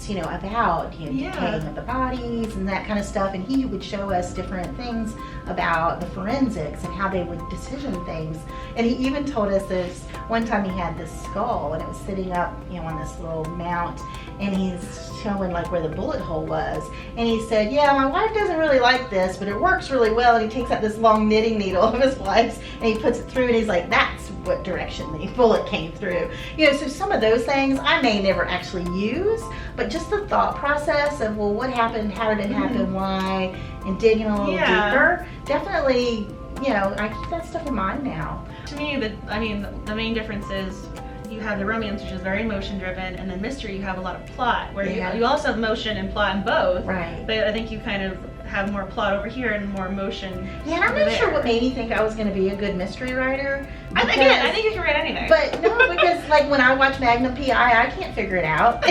science, you know, about, you know, decaying of the bodies and that kind of stuff. And he would show us different things about the forensics and how they would decision things. And he even told us this one time he had this skull and it was sitting up, you know, on this little mount, and he's showing like where the bullet hole was. And he said, yeah, my wife doesn't really like this, but it works really well. And he takes out this long knitting needle of his wife's and he puts it through, and he's like, that's what direction the bullet came through. You know, so some of those things I may never actually use, but just the thought process of, well, what happened, how did it happen, why, and digging a little deeper, definitely, you know, I keep that stuff in mind now. To me, the main difference is you have the romance, which is very emotion driven, and then mystery, you have a lot of plot, where you also have motion and plot in both. Right. But I think you kind of have more plot over here and more emotion. Yeah, and I'm not sure what made me think I was going to be a good mystery writer. I think you can write anything. But no, because like when I watch Magnum P.I., I can't figure it out.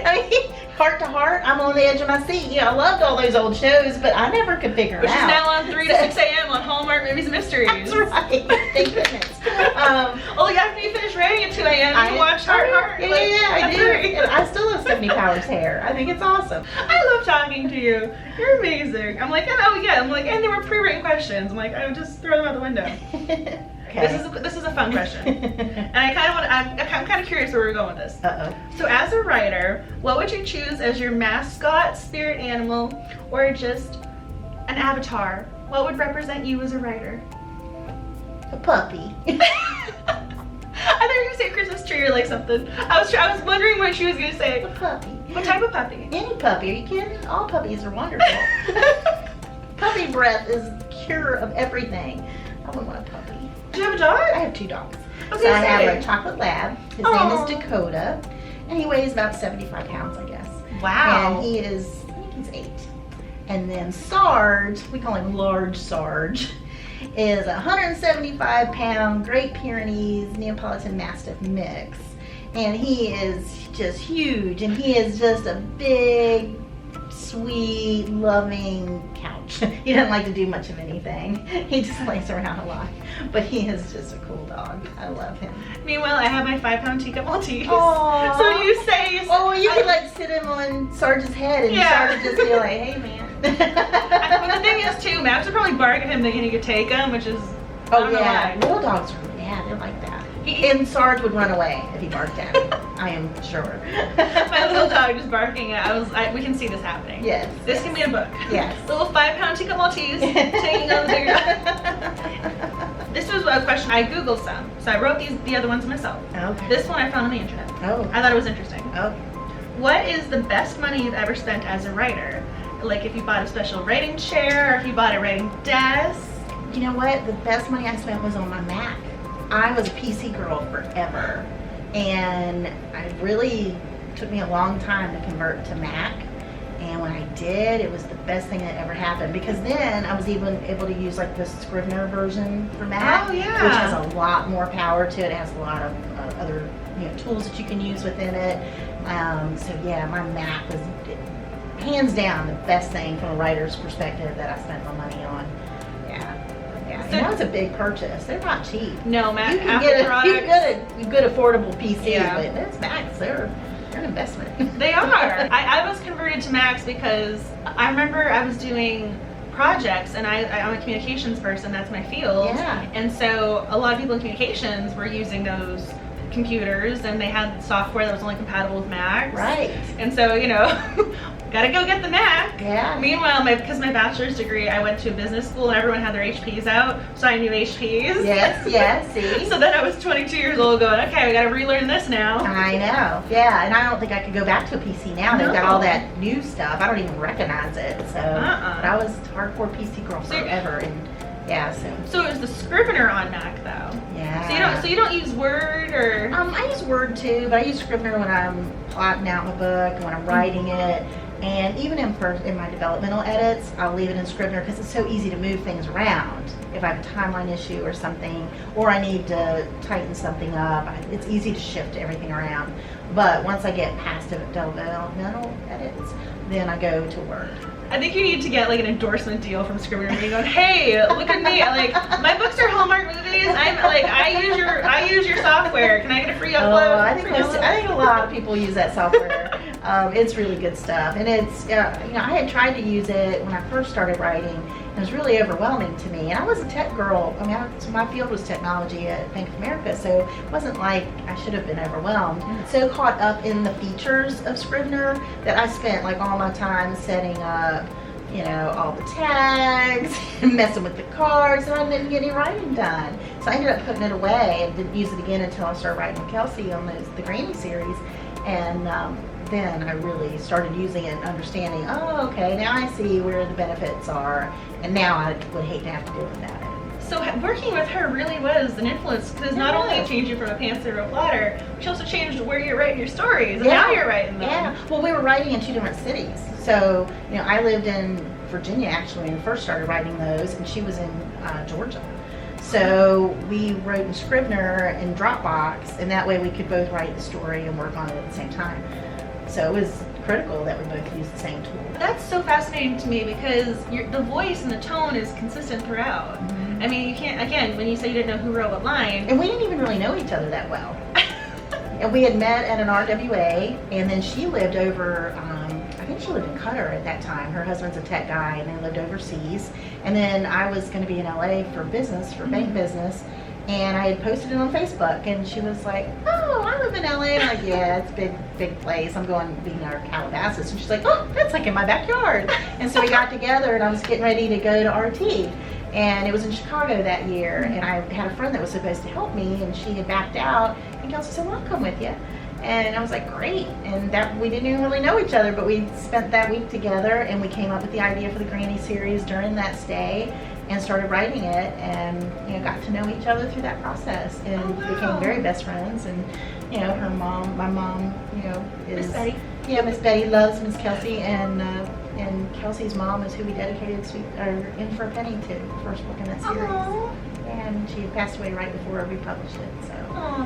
I mean, Heart to Heart, I'm on the edge of my seat. You know, I loved all those old shows, but I never could figure it out. Which is now on 3 to 6 a.m. on Hallmark Movies and Mysteries. That's right. Thank goodness. After you finish writing at 2 a.m., you watch Heart to Heart. Yeah, I do. And I still love 70 Powers hair. I think it's awesome. I love talking to you. You're amazing. I'm like, I'm like, and there were pre-written questions. I'm like, I would just throw them out the window. Okay. This is a fun question, and I'm kind of curious where we're going with this. So as a writer, what would you choose as your mascot, spirit animal, or just an avatar? What would represent you as a writer? A puppy. I thought you were gonna say Christmas tree or like something. I was wondering what she was gonna say. A puppy. What type of puppy? Any puppy. Are you kidding? All puppies are wonderful. Puppy breath is the cure of everything. I would want a puppy. Do you have a dog? I have 2 dogs. So I have a chocolate lab. His name is Dakota, and he weighs about 75 pounds, I guess. Wow. And he is, I think he's 8. And then Sarge, we call him Large Sarge, is a 175-pound Great Pyrenees Neapolitan Mastiff mix. And he is just huge, and he is just a big, sweet, loving couch. He doesn't like to do much of anything. He just lays around a lot. But he is just a cool dog. I love him. Meanwhile, I have my 5-pound teacup Maltese. Aww. So you say... Oh, you could like sit him on Sarge's head and Sarge would just be like, hey man. But the thing is too, Max would probably bark at him thinking he could take him, which is... Little dogs, they're like that. And Sarge would run away if he barked at him. I am sure. My little dog just barking. We can see this happening. Yes. This can be a book. Yes. Little 5-pound teacup Maltese taking on the bigger dog. This was a question I Googled some, so I wrote the other ones myself. Okay. This one I found on the internet. Oh. I thought it was interesting. Okay. What is the best money you've ever spent as a writer? Like if you bought a special writing chair, or if you bought a writing desk? You know what? The best money I spent was on my Mac. I was a PC girl forever, and it really took me a long time to convert to Mac. And when I did, it was the best thing that ever happened, because then I was even able to use like the Scrivener version for Mac, which has a lot more power to it. It has a lot of other tools that you can use within it. So yeah, my Mac was hands down the best thing from a writer's perspective that I spent my money on. So that was a big purchase. They're not cheap. No, Mac. You can get a good affordable PC, but those Macs, they're an investment. They are. I was converted to Macs because I remember I was doing projects, and I'm a communications person. That's my field. Yeah. And so a lot of people in communications were using those computers, and they had software that was only compatible with Macs. Right. And so gotta go get the Mac. Yeah. Meanwhile, because my bachelor's degree, I went to a business school and everyone had their HPs out, so I knew HPs. Yes, see? So then I was 22 years old going, okay, we gotta relearn this now. I know, yeah, and I don't think I could go back to a PC now. They've got all that new stuff. I don't even recognize it, so. But I was a hardcore PC girl forever, and yeah, So it was the Scrivener on Mac though. Yeah. So you don't use Word or? I use Word too, but I use Scrivener when I'm plotting out my book and when I'm writing it. And even in my developmental edits, I'll leave it in Scrivener because it's so easy to move things around. If I have a timeline issue or something, or I need to tighten something up, it's easy to shift everything around. But once I get past developmental edits, then I go to Word. I think you need to get like an endorsement deal from Scrivener and going, hey, look at me. Like, my books are Hallmark movies. I use your software. Can I get a free upload? Oh, I think a lot of people use that software. It's really good stuff, and it's you know, I had tried to use it when I first started writing, and it was really overwhelming to me. And I was a tech girl. I mean, so my field was technology at Bank of America, so it wasn't like I should have been overwhelmed. So caught up in the features of Scrivener that I spent like all my time setting up, you know, all the tags, messing with the cards, and I didn't get any writing done. So I ended up putting it away and didn't use it again until I started writing with Kelsey on the Granny series, and then I really started using it and understanding, oh, okay, now I see where the benefits are, and now I would hate to have to deal with that. So working with her really was an influence, because not only it changed you from a pantser to a plotter, but she also changed where you're writing your stories, and now you're writing them. Yeah, well, we were writing in 2 different cities. So, you know, I lived in Virginia actually when we first started writing those, and she was in Georgia. So we wrote in Scrivener and Dropbox, and that way we could both write the story and work on it at the same time. So it was critical that we both use the same tool. That's so fascinating to me, because the voice and the tone is consistent throughout. Mm-hmm. I mean, you can't, again, when you say you didn't know who wrote what line. And we didn't even really know each other that well. And we had met at an RWA, and then she lived over, I think she lived in Qatar at that time. Her husband's a tech guy, and they lived overseas. And then I was going to be in LA for business, for bank business, and I had posted it on Facebook, and she was like, oh, I live in LA. And I'm like, yeah, it's a big place. I'm going to be near Calabasas. And she's like, oh, that's like in my backyard. And so we got together, and I was getting ready to go to RT. And it was in Chicago that year, and I had a friend that was supposed to help me, and she had backed out, and Kelsey said, well, I'll come with you. And I was like, great. And that we didn't even really know each other, but we spent that week together, and we came up with the idea for the Granny series during that stay and started writing it, and you know, got to know each other through that process, and became very best friends. And you know, her mom, my mom, you know, is Miss Betty. Yeah, Miss Betty loves Miss Kelsey, and Kelsey's mom is who we dedicated In for a Penny to, the first book in that series. Aww. And she had passed away right before we published it, so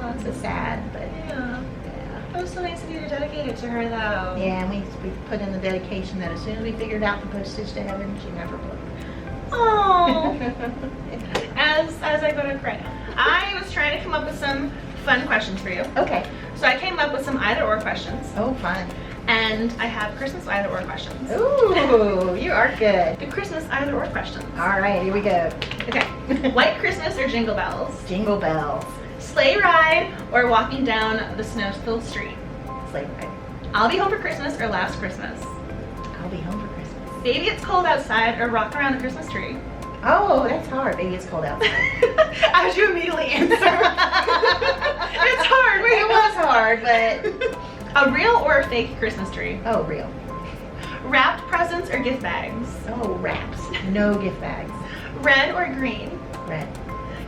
That's so sad, but yeah. That was so nice of you to dedicate it to her, though. yeah, and we put in the dedication that as soon as we figured out the postage to heaven, she never booked. Oh. As I go to cry, I was trying to come up with some fun questions for you. Okay. So I came up with some either-or questions. Oh, fun. And I have Christmas either-or questions. Ooh, you are good. The Christmas either-or questions. All right, here we go. Okay. White Christmas or Jingle Bells? Jingle bells. Sleigh ride or walking down the snow-filled street? Sleigh ride. I'll Be Home for Christmas or Last Christmas? I'll be home for Christmas. Baby It's Cold Outside or Rock Around the Christmas Tree? Oh, that's hard. Baby, it's cold outside. As you immediately answer. It's hard. Wait, It was hard, but a real or a fake Christmas tree? oh, real. Wrapped presents or gift bags? Oh, wraps. No gift bags. Red or green? Red.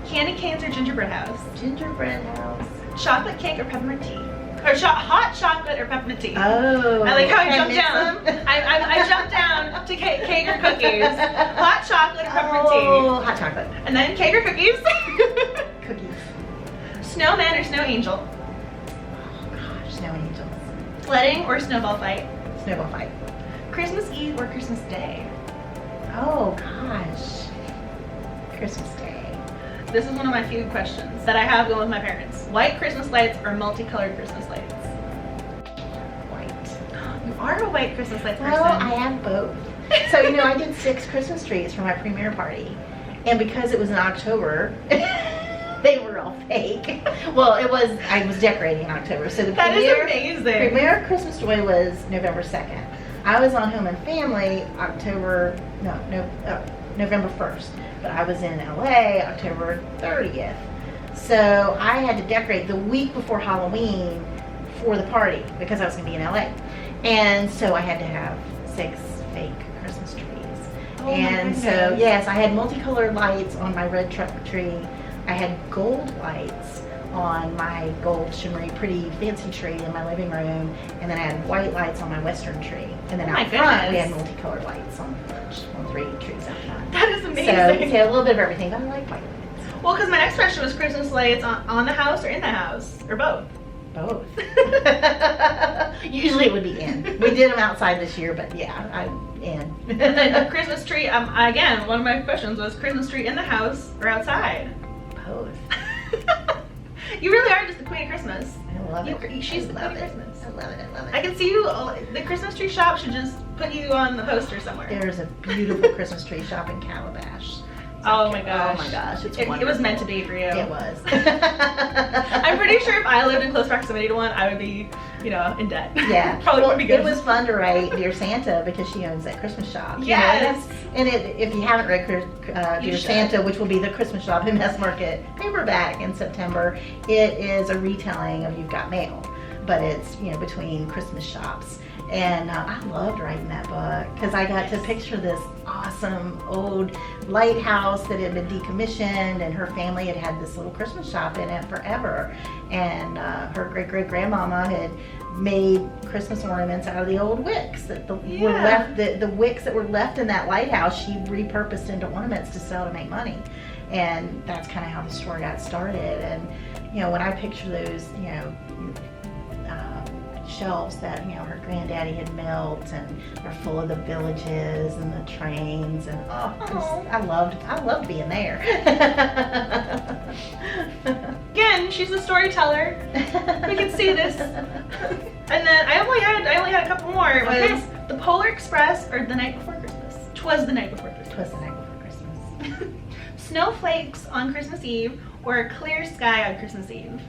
Candy canes or gingerbread house? Gingerbread house. Chocolate cake or peppermint tea? Or hot chocolate or peppermint tea? Oh. I like how I Can jumped mix down. them? I jumped down to cake or cookies. Hot chocolate or peppermint Oh, hot chocolate. tea? And then cake or cookies? Cookies. Snowman or snow angel? Oh, gosh. Snow angels. Sledding or snowball fight? Snowball fight. Christmas Eve or Christmas Day? Oh, gosh. Christmas Day. This is one of my few questions that I have going with my parents. White Christmas lights or multicolored Christmas lights? White. You are a white Christmas lights person. Well, I am both. So, you know, I did 6 Christmas trees for my premiere party. And because it was in October, they were all fake. Well, I was decorating in October. So the That is amazing. Premiere Christmas Joy was November 2nd. I was on Home and Family November 1st. But I was in LA October 30th. So I had to decorate the week before Halloween for the party because I was going to be in LA. And so I had to have 6 fake Christmas trees. Oh, and so, yes, I had multicolored lights on my red truck tree. I had gold lights on my gold shimmery pretty fancy tree in my living room, and then I had white lights on my western tree, and then out front we had multicolored lights on 3 trees out front. That is amazing. So a little bit of everything, but I like white lights. Well, because my next question was Christmas lights on the house or in the house, or both. Both. Usually it would be in. We did them outside this year, but yeah, I'm in. And then the Christmas tree, again, one of my questions was Christmas tree in the house or outside? Both. You really are just the queen of Christmas. I love it. She's the queen of it. Christmas. I love it. I love it. I can see you, the Christmas tree shop should just put you on the poster somewhere. There's a beautiful Christmas tree shop in Calabash. Oh my gosh. Oh my gosh. It's it wonderful. was meant to be for you. It was. I'm pretty sure if I lived in close proximity to one, I would be, in debt. Yeah. Probably wouldn't be good. It was fun to write Dear Santa because she owns that Christmas shop. Yes. And if you haven't read Dear should. Santa, which will be the Christmas shop in Mass Market paperback in September, it is a retelling of You've Got Mail, but it's between Christmas shops. And I loved writing that book because I got to picture this awesome old lighthouse that had been decommissioned, and her family had had this little Christmas shop in it forever. And her great-great-grandmama had made Christmas ornaments out of the old wicks that were left. The wicks that were left in that lighthouse, she repurposed into ornaments to sell to make money. And that's kind of how the story got started. And when I picture those, shelves that her granddaddy had built, and they're full of the villages and the trains, and I loved being there. Again, she's a storyteller. We can see this. And then I only had a couple more. It was The Polar Express or The Night Before Christmas. 'Twas the night before Christmas. 'Twas the night before Christmas. Snowflakes on Christmas Eve or a clear sky on Christmas Eve.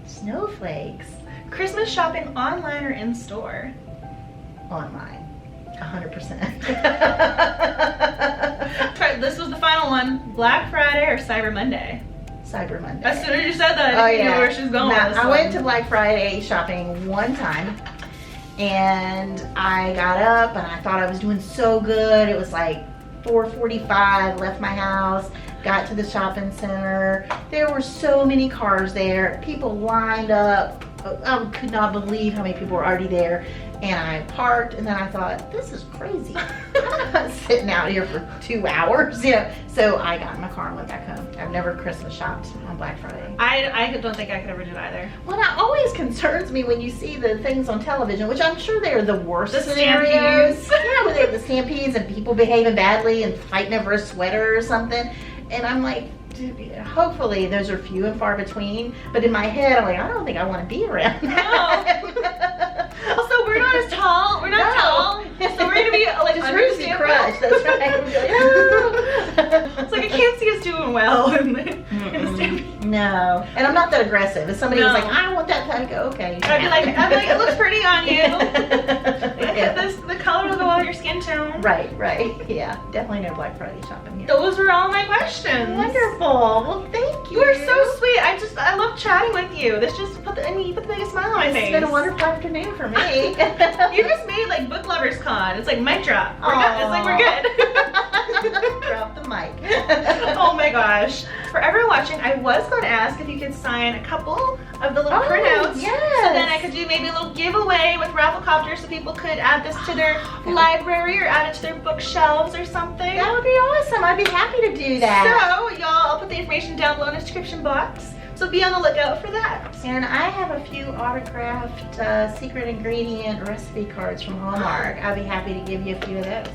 Snowflakes. Christmas shopping online or in store? Online. 100%. This was the final one. Black Friday or Cyber Monday? Cyber Monday. As soon as you said that, you knew where she was going with this I one. went to Black Friday shopping one time, and I got up and I thought I was doing so good. It was like 4:45, left my house, got to the shopping center. There were so many cars there. People lined up. I could not believe how many people were already there. And I parked, and then I thought, this is crazy. I'm not sitting out here for 2 hours. So I got in my car and went back home. I've never Christmas shopped on Black Friday. I don't think I could ever do it either. Well, that always concerns me when you see the things on television, which I'm sure they're the worst The scenarios. stampedes. Yeah, where they have the stampedes and people behaving badly and fighting over a sweater or something. And I'm like, hopefully those are few and far between. But in my head, I'm like, I don't think I want to be around that. Also, we're not as tall. We're not tall. So we're going to be like just under Roosie the Crush. That's right. We'd be like, "Oh." It's like I can't see us doing well in the stampede. No. And I'm not that aggressive. If somebody was No. like, I want that, I go, okay. I'd be like, it looks pretty on you. Yeah. The color will go on your skin tone. Right. Yeah. Definitely no Black Friday shopping here. Those were all my questions. Wonderful. Well, thank you. You are so sweet. I love chatting with you. This just you put the biggest smile on my face. It's been a wonderful afternoon for me. You just made like Book Lovers Con. It's like mic drop. We're good. It's like we're good. Drop the mic. Oh my gosh. For everyone watching, I was going to ask if you could sign a couple of the little printouts. Yes. So then I could do maybe a little giveaway with Rafflecopter so people could add this to their library or add it to their bookshelves or something. That would be awesome. I'd be happy to do that. So, y'all, I'll put the information down below in the description box. So be on the lookout for that. And I have a few autographed secret ingredient recipe cards from Hallmark. I'll be happy to give you a few of those.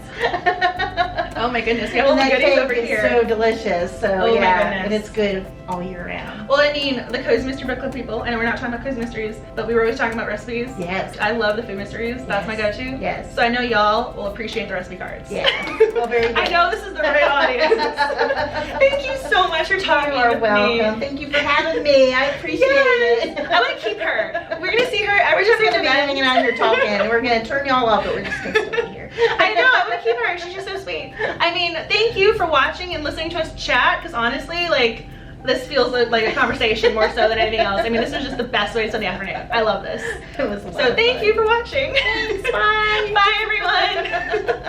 Oh my goodness, we have all And the that goodies cake over is here. so delicious. So Oh my yeah, goodness. and it's good all year round. Well, I mean, the Cozy Mystery Book Club people, I know we're not talking about Cozy Mysteries, but we were always talking about recipes. Yes. I love the food mysteries. That's my go-to. Yes. So I know y'all will appreciate the recipe cards. Yeah. Well, very good. I know this is the right audience. Thank you so much for talking You are with welcome. me. Thank you for having me. I appreciate it. I want to keep her. We're gonna see her every We're just time gonna be hanging out here talking, and we're gonna turn y'all off, but we're just gonna stay here. I know, I want to keep her. She's just so sweet. I mean, thank you for watching and listening to us chat, because honestly, like, this feels like a conversation more so than anything else. I mean, this is just the best way to spend the afternoon. I love this. It was a lot So of thank fun. you for watching. Thanks. Bye. Bye, everyone.